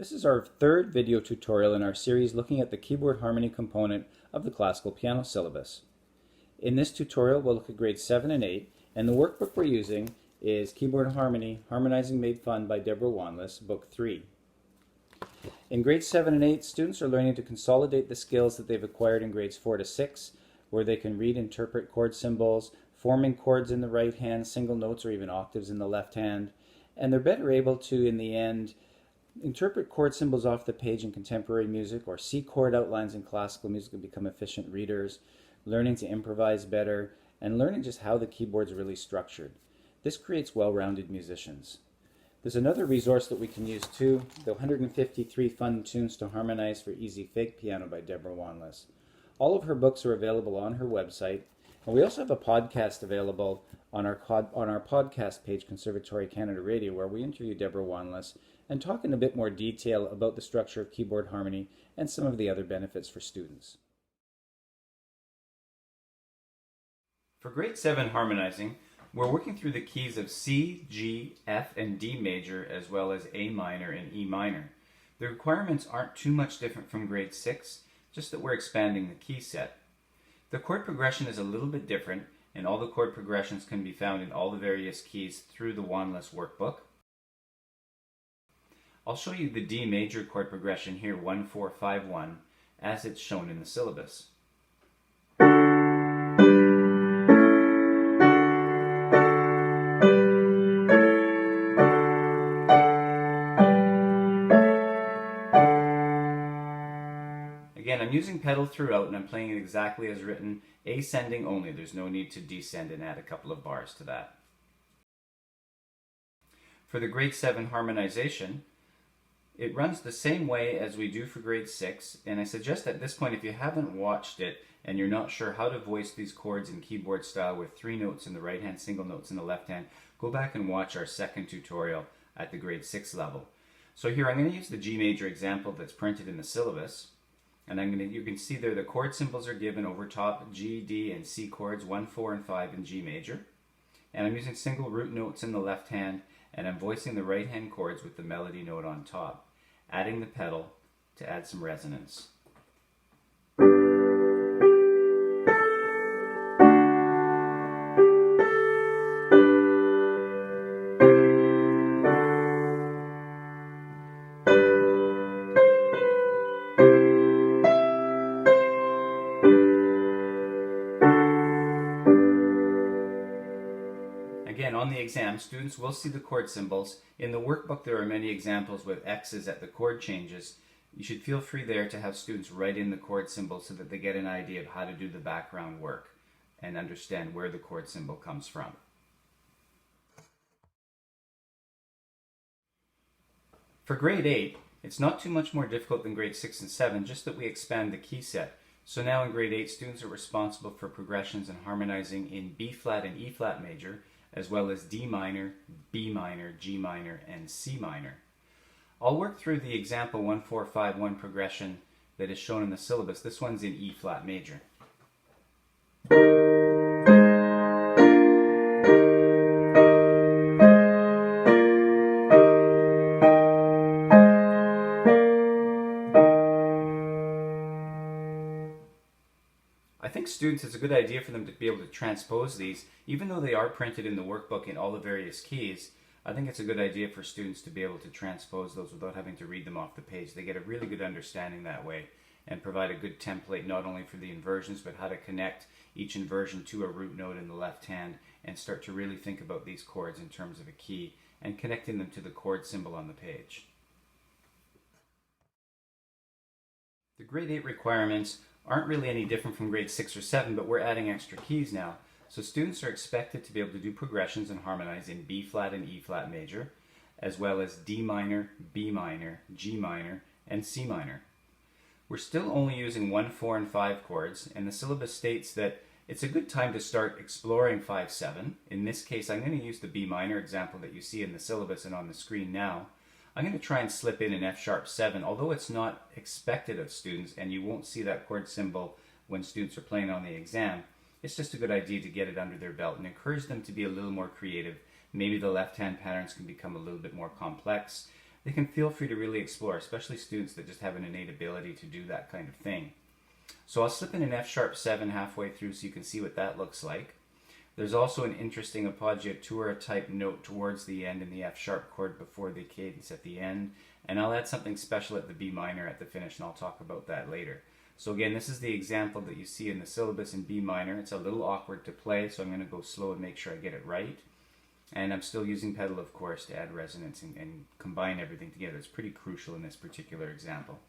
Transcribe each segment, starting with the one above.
This is our third video tutorial in our series looking at the keyboard harmony component of the classical piano syllabus. In this tutorial we'll look at grades 7 and 8, and the workbook we're using is Keyboard Harmony, Harmonizing Made Fun by Deborah Wanless, Book 3. In grades 7 and 8, students are learning to consolidate the skills that they've acquired in grades 4 to 6, where they can read and interpret chord symbols, forming chords in the right hand, single notes or even octaves in the left hand, and they're better able to, in the end, interpret chord symbols off the page in contemporary music or see chord outlines in classical music and become efficient readers, learning to improvise better, and learning just how the keyboard's really structured. This creates well-rounded musicians. There's another resource that we can use too, the 153 Fun Tunes to Harmonize for Easy Fake Piano by Deborah Wanless. All of her books are available on her website, and we also have a podcast available on our podcast page, Conservatory Canada Radio, where we interview Deborah Wanless and talk in a bit more detail about the structure of keyboard harmony and some of the other benefits for students. For grade 7 harmonizing, we're working through the keys of C, G, F, and D major, as well as A minor and E minor. The requirements aren't too much different from grade 6, just that we're expanding the key set. The chord progression is a little bit different, and all the chord progressions can be found in all the various keys through the Wanless workbook. I'll show you the D major chord progression here, 1, 4, 5, 1, as it's shown in the syllabus. Again, I'm using pedal throughout and I'm playing it exactly as written, ascending only. There's no need to descend and add a couple of bars to that. For the grade 7 harmonization, it runs the same way as we do for grade 6, and I suggest at this point, if you haven't watched it and you're not sure how to voice these chords in keyboard style with 3 notes in the right hand, single notes in the left hand, go back and watch our second tutorial at the grade 6 level. So here I'm going to use the G major example that's printed in the syllabus, and you can see there the chord symbols are given over top, G, D, and C chords, 1, 4, and 5 in G major. And I'm using single root notes in the left hand, and I'm voicing the right hand chords with the melody note on top, adding the pedal to add some resonance. Again, on the exam, students will see the chord symbols. In the workbook, there are many examples with X's at the chord changes. You should feel free there to have students write in the chord symbols so that they get an idea of how to do the background work and understand where the chord symbol comes from. For grade 8, it's not too much more difficult than grade 6 and 7, just that we expand the key set. So now in grade 8, students are responsible for progressions and harmonizing in B flat and E flat major, as well as D minor, B minor, G minor, and C minor. I'll work through the example 1, 4, 5, 1 progression that is shown in the syllabus. This one's in E flat major. I think students, it's a good idea for them to be able to transpose these, even though they are printed in the workbook in all the various keys. I think it's a good idea for students to be able to transpose those without having to read them off the page. They get a really good understanding that way and provide a good template not only for the inversions, but how to connect each inversion to a root note in the left hand and start to really think about these chords in terms of a key and connecting them to the chord symbol on the page. The grade 8 requirements aren't really any different from grade 6 or 7, but we're adding extra keys now. So students are expected to be able to do progressions and harmonize in B flat and E flat major, as well as D minor, B minor, G minor, and C minor. We're still only using 1, 4, and 5 chords, and the syllabus states that it's a good time to start exploring 5, 7. In this case, I'm going to use the B minor example that you see in the syllabus and on the screen now. I'm going to try and slip in an F sharp 7, although it's not expected of students, and you won't see that chord symbol when students are playing on the exam. It's just a good idea to get it under their belt and encourage them to be a little more creative. Maybe the left hand patterns can become a little bit more complex. they can feel free to really explore, especially students that just have an innate ability to do that kind of thing. So I'll slip in an F sharp 7 halfway through so you can see what that looks like. There's also an interesting appoggiatura type note towards the end in the F sharp chord before the cadence at the end. And I'll add something special at the B minor at the finish, and I'll talk about that later. So again, this is the example that you see in the syllabus in B minor. It's a little awkward to play, so I'm going to go slow and make sure I get it right. And I'm still using pedal, of course, to add resonance and combine everything together. It's pretty crucial in this particular example.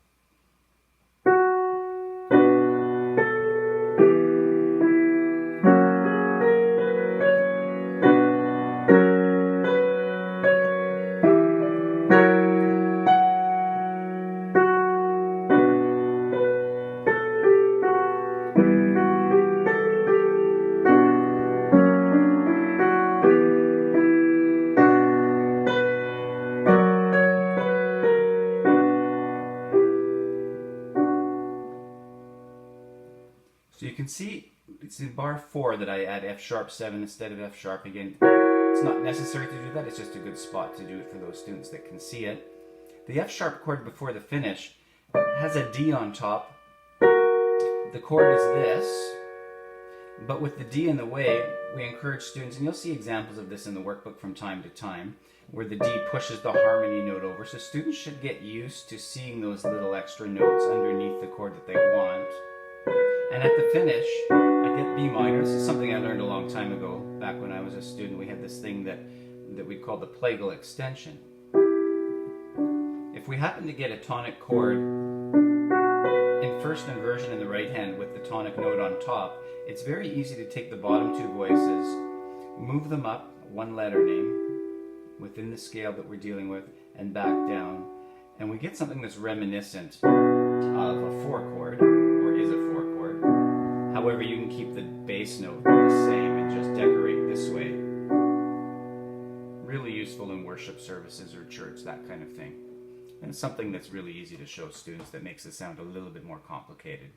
So you can see it's in bar 4 that I add F sharp 7 instead of F sharp. Again, it's not necessary to do that, it's just a good spot to do it for those students that can see it. The F sharp chord before the finish has a D on top. The chord is this, but with the D in the way, we encourage students, and you'll see examples of this in the workbook from time to time, where the D pushes the harmony note over. So students should get used to seeing those little extra notes underneath the chord that they want. And at the finish, I get B minor. This is something I learned a long time ago. Back when I was a student, we had this thing that we called the plagal extension. If we happen to get a tonic chord in first inversion in the right hand with the tonic note on top, it's very easy to take the bottom two voices, move them up one letter name within the scale that we're dealing with, and back down. And we get something that's reminiscent of a 4 chord, or is a 4 chord. However, you can keep the bass note the same and just decorate this way. Really useful in worship services or church, that kind of thing. And it's something that's really easy to show students that makes it sound a little bit more complicated.